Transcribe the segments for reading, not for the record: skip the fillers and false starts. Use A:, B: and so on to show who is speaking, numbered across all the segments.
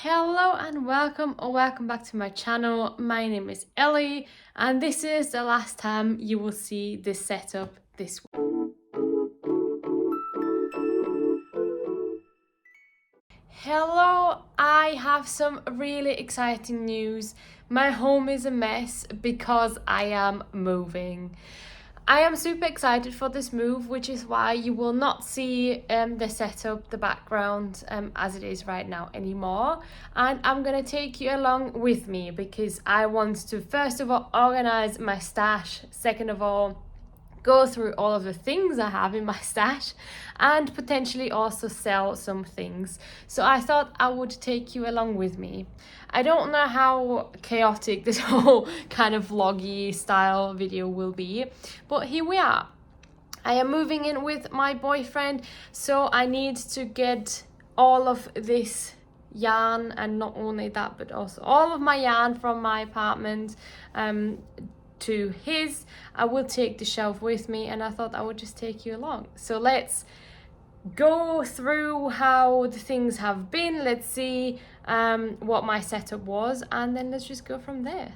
A: Hello and welcome or welcome back to my channel. My name is Ellie and this is the last time you will see this setup this week. Hello, I have some really exciting news. My home is a mess because I am moving. I am super excited for this move, which is why you will not see the setup, the background as it is right now anymore. And I'm going to take you along with me because I want to first of all organize my stash, second of all go through all of the things I have in my stash and potentially also sell some things. So I thought I would take you along with me. I don't know how chaotic this whole kind of vloggy style video will be, but here we are. I am moving in with my boyfriend, so I need to get all of this yarn, and not only that but also all of my yarn from my apartment to his. I will take the shelf with me and I thought I would just take you along. So let's go through how the things have been. Let's see what my setup was and then let's just go from there.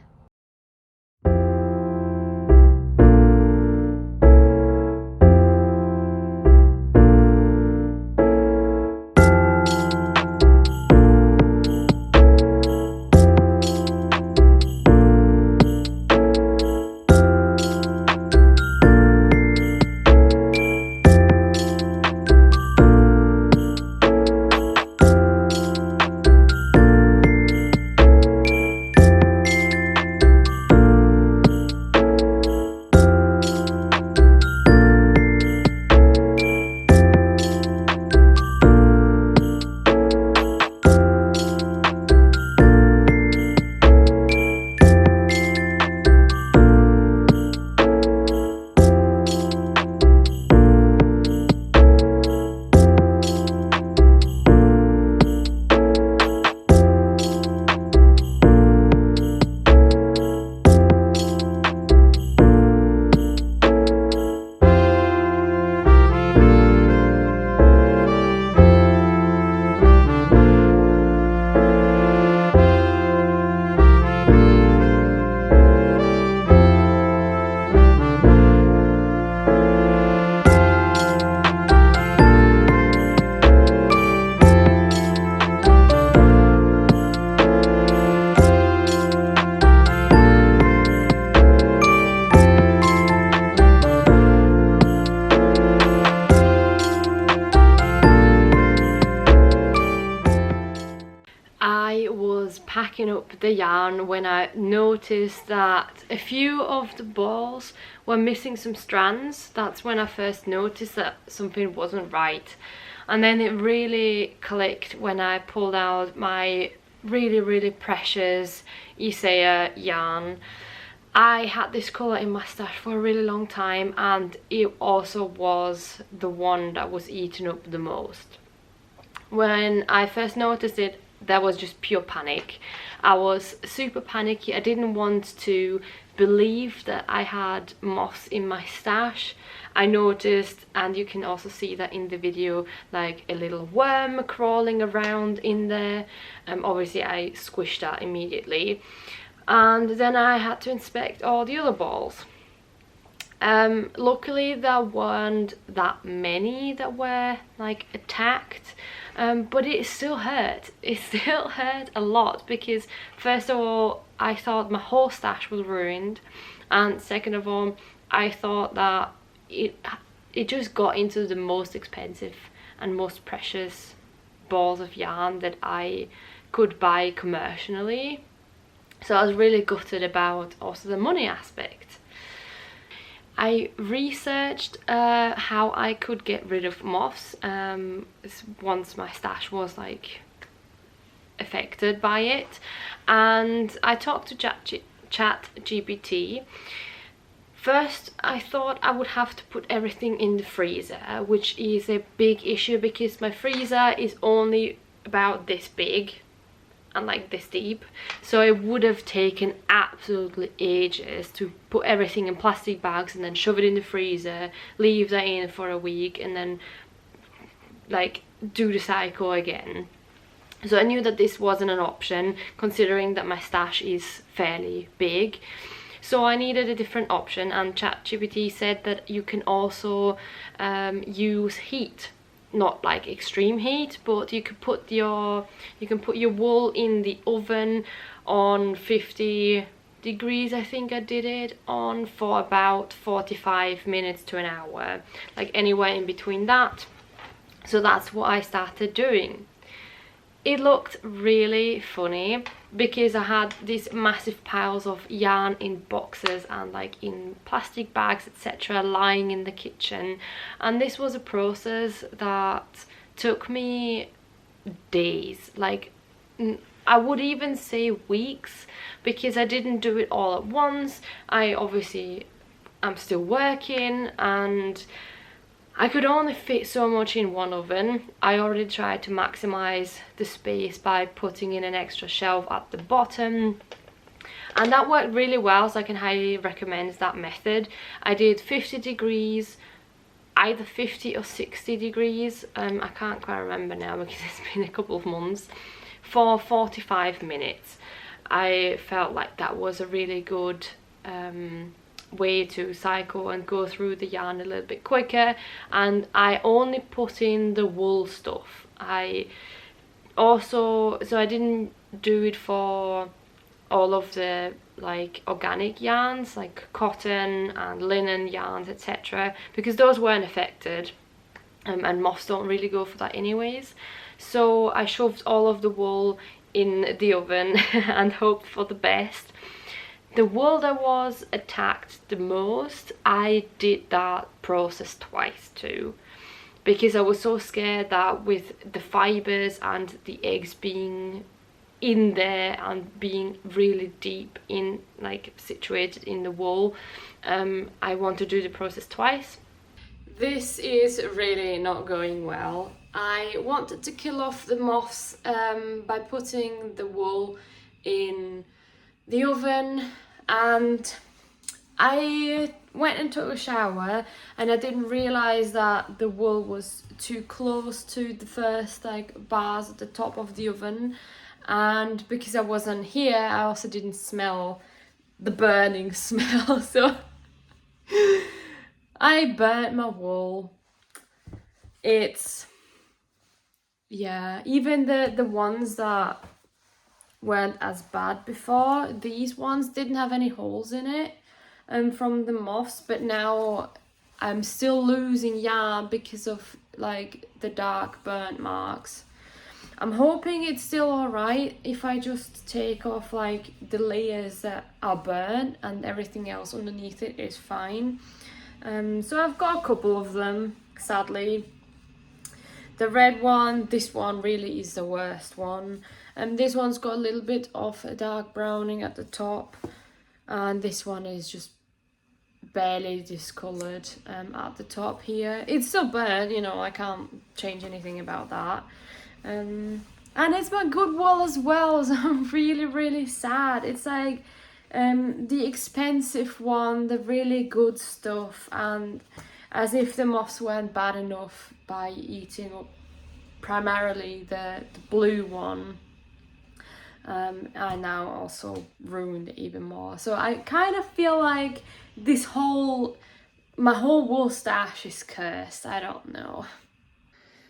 A: I was packing up the yarn when I noticed that a few of the balls were missing some strands. That's when I first noticed that something wasn't right. And then it really clicked when I pulled out my really precious Isaiah yarn. I had this colour in my stash for a really long time and it also was the one that was eaten up the most. When I first noticed it, there was just pure panic. I was super panicky. I didn't want to believe that I had moths in my stash. I noticed, and you can also see that in the video, like a little worm crawling around in there. Obviously I squished that immediately. And then I had to inspect all the other balls. Luckily there weren't that many that were like attacked, but it still hurt. It still hurt a lot because first of all I thought my whole stash was ruined, and second of all I thought that it just got into the most expensive and most precious balls of yarn that I could buy commercially. So I was really gutted about also the money aspect. I researched how I could get rid of moths once my stash was like affected by it, and I talked to ChatGPT. First I thought I would have to put everything in the freezer, which is a big issue because my freezer is only about this big and like this deep, so it would have taken absolutely ages to put everything in plastic bags and then shove it in the freezer, leave that in for a week and then like do the cycle again. So I knew that this wasn't an option, considering that my stash is fairly big. So I needed a different option, and ChatGPT said that you can also use heat, not like extreme heat, but you can put your wool in the oven on 50 degrees, I think I did it on, for about 45 minutes to an hour, like anywhere in between that. So that's what I started doing. It looked really funny because I had these massive piles of yarn in boxes and like in plastic bags, etc., lying in the kitchen, and this was a process that took me days, like I would even say weeks, because I didn't do it all at once. I'm still working and I could only fit so much in one oven. I already tried to maximize the space by putting in an extra shelf at the bottom, and that worked really well, so I can highly recommend that method. I did 50 degrees, either 50 or 60 degrees, I can't quite remember now because it's been a couple of months, for 45 minutes. I felt like that was a really good way to cycle and go through the yarn a little bit quicker. And I only put in the wool stuff. I didn't do it for all of the like organic yarns, like cotton and linen yarns, etc., because those weren't affected, and moths don't really go for that anyways. So I shoved all of the wool in the oven and hoped for the best. The wool that was attacked the most, I did that process twice too, because I was so scared that with the fibres and the eggs being in there and being really deep in, like situated in the wool, I want to do the process twice. This is really not going well. I wanted to kill off the moths by putting the wool in the oven, and I went and took a shower and I didn't realise that the wool was too close to the first like bars at the top of the oven, and because I wasn't here I also didn't smell the burning smell, so I burnt my wool. Even the ones that weren't as bad before, these ones didn't have any holes in it from the moths, but now I'm still losing yarn because of like the dark burnt marks. I'm hoping it's still alright if I just take off like the layers that are burnt and everything else underneath it is fine. So I've got a couple of them, sadly. The red one, this one really is the worst one. This one's got a little bit of a dark browning at the top, and this one is just barely discoloured at the top here. It's still burnt, you know, I can't change anything about that. And it's my good wool as well, so I'm really sad. It's like the expensive one, the really good stuff, and as if the moths weren't bad enough by eating up primarily the blue one, I now also ruined it even more. So I kind of feel like my whole wool stash is cursed. I don't know.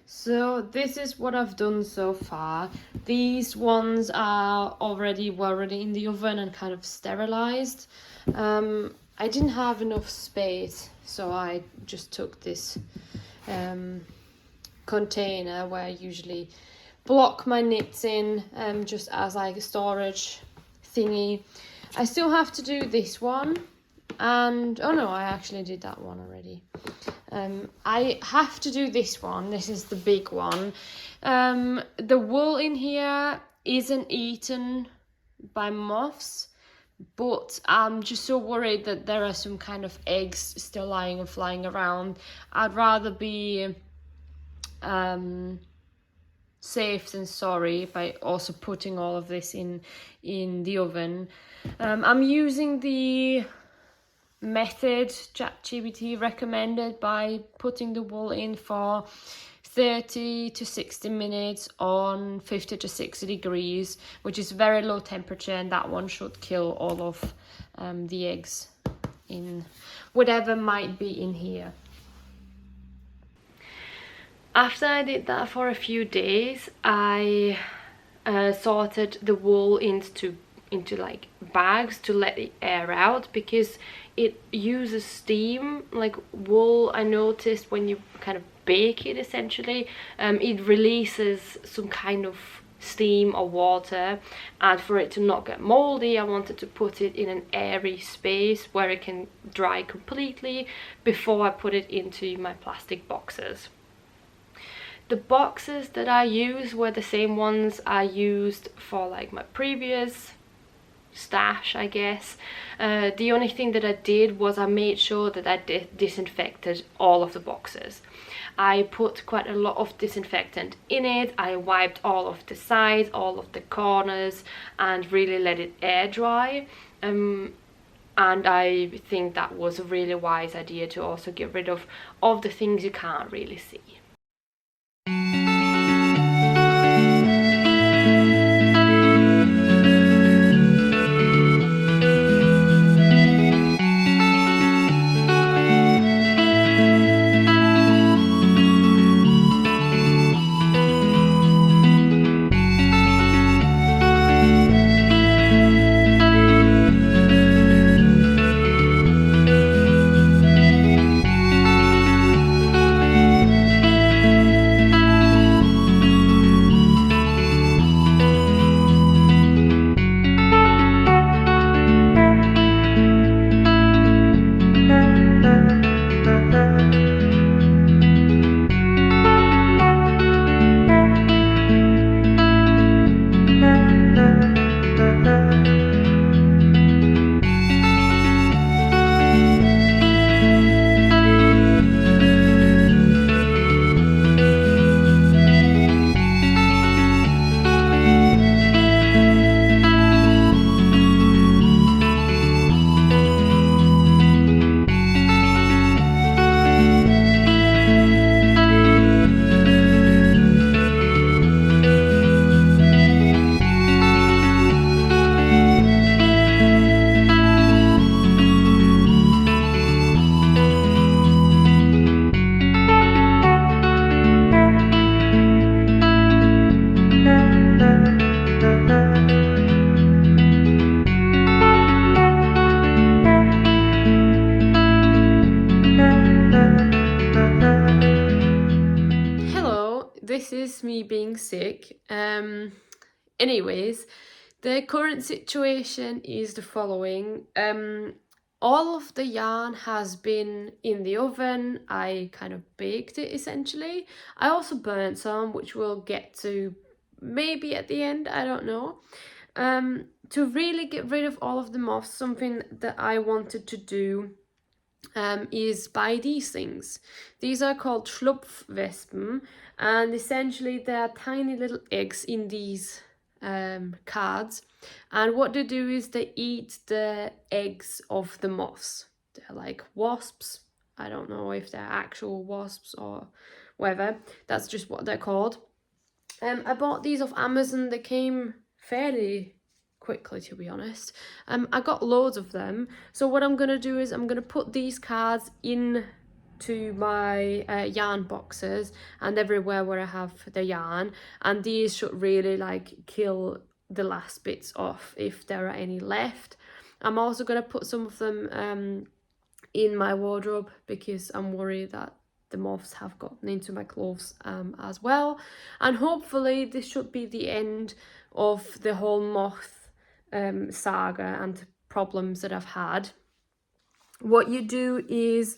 A: So this is what I've done so far. These ones are were already in the oven and kind of sterilized. I didn't have enough space, so I just took this container where I usually block my knits in, just as like a storage thingy. I still have to do this one, and oh no, I actually did that one already. I have to do this one. This is the big one. The wool in here isn't eaten by moths, but I'm just so worried that there are some kind of eggs still lying and flying around. I'd rather be safe than sorry by also putting all of this in the oven. I'm using the method ChatGPT recommended by putting the wool in for 30 to 60 minutes on 50 to 60 degrees, which is very low temperature, and that one should kill all of the eggs in whatever might be in here. After I did that for a few days, I sorted the wool into like bags to let it air out, because it uses steam. Like wool, I noticed when you kind of bake it, essentially it releases some kind of steam or water, and for it to not get moldy, I wanted to put it in an airy space where it can dry completely before I put it into my plastic boxes. The boxes that I use were the same ones I used for like my previous stash, I guess. The only thing that I did was I made sure that I disinfected all of the boxes. I put quite a lot of disinfectant in it. I wiped all of the sides, all of the corners, and really let it air dry. And I think that was a really wise idea to also get rid of all the things you can't really see. This is me being sick. Anyways, the current situation is the following. All of the yarn has been in the oven. I kind of baked it essentially. I also burnt some, which we'll get to maybe at the end, I don't know. To really get rid of all of the moths, something that I wanted to do is buy these things. These are called Schlupfwespen, and essentially they are tiny little eggs in these cards, and what they do is they eat the eggs of the moths. They're like wasps. I don't know if they're actual wasps or whatever. That's just what they're called. I bought these off Amazon. They came fairly quickly, to be honest. I got loads of them, so what I'm gonna do is I'm gonna put these cards in to my yarn boxes and everywhere where I have the yarn, and these should really like kill the last bits off if there are any left. I'm also gonna put some of them in my wardrobe because I'm worried that the moths have gotten into my clothes as well. And hopefully this should be the end of the whole moth saga and problems that I've had. What you do is,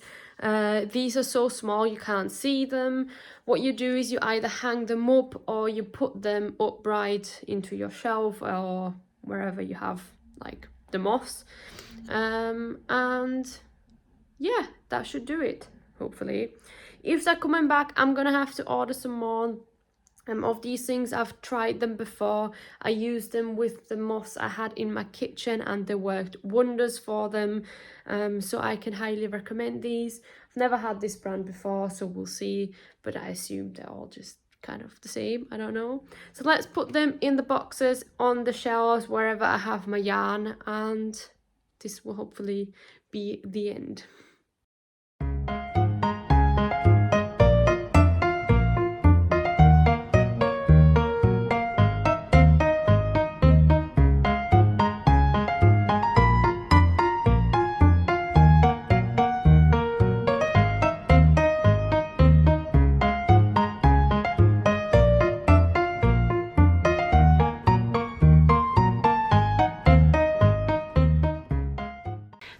A: these are so small you can't see them. What you do is you either hang them up or you put them upright into your shelf or wherever you have like the moths. And yeah, that should do it, hopefully. If they're coming back, I'm gonna have to order some more of these things. I've tried them before. I used them with the moths I had in my kitchen and they worked wonders for them. So I can highly recommend these. I've never had this brand before, so we'll see, but I assume they're all just kind of the same. I don't know. So let's put them in the boxes on the shelves wherever I have my yarn, and this will hopefully be the end.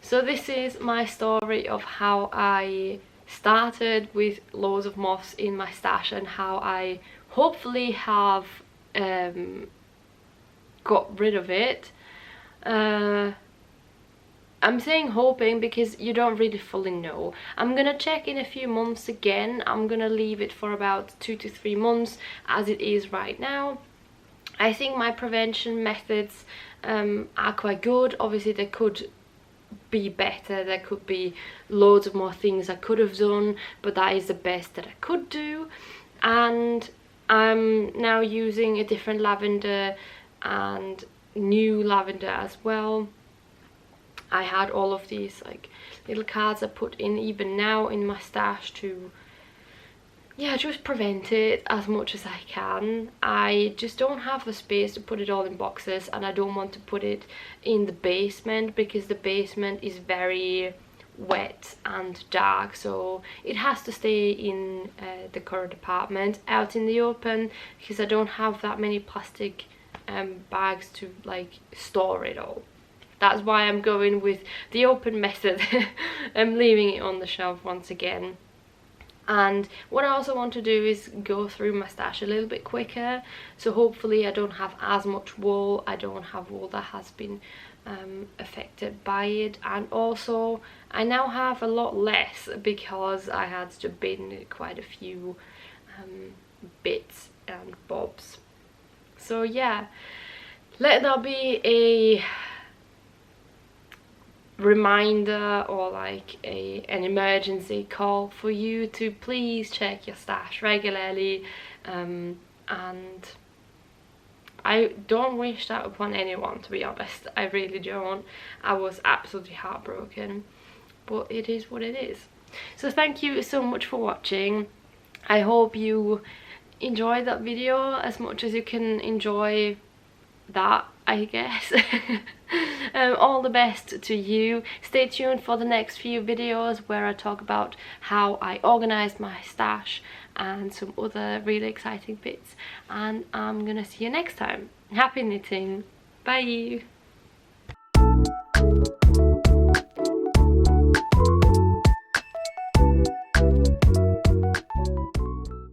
A: So this is my story of how I started with loads of moths in my stash and how I hopefully have got rid of it. I'm saying hoping because you don't really fully know. I'm gonna check in a few months again. I'm gonna leave it for about 2 to 3 months as it is right now. I think my prevention methods are quite good. Obviously they could be better, there could be loads of more things I could have done, but that is the best that I could do. And I'm now using a different lavender and new lavender as well. I had all of these like little cards I put in even now in my stash to just prevent it as much as I can. I just don't have the space to put it all in boxes, and I don't want to put it in the basement because the basement is very wet and dark, so it has to stay in the current apartment out in the open because I don't have that many plastic bags to like store it all. That's why I'm going with the open method. I'm leaving it on the shelf once again. And what I also want to do is go through my stash a little bit quicker, so hopefully I don't have as much wool. I don't have wool that has been affected by it, and also I now have a lot less because I had to bin quite a few bits and bobs. So yeah, let that be a reminder or like an emergency call for you to please check your stash regularly, and I don't wish that upon anyone, to be honest. I really don't. I was absolutely heartbroken, but it is what it is. So thank you so much for watching. I hope you enjoyed that video as much as you can enjoy that, I guess. All the best to you. Stay tuned for the next few videos where I talk about how I organized my stash and some other really exciting bits, and I'm gonna see you next time. Happy knitting. Bye.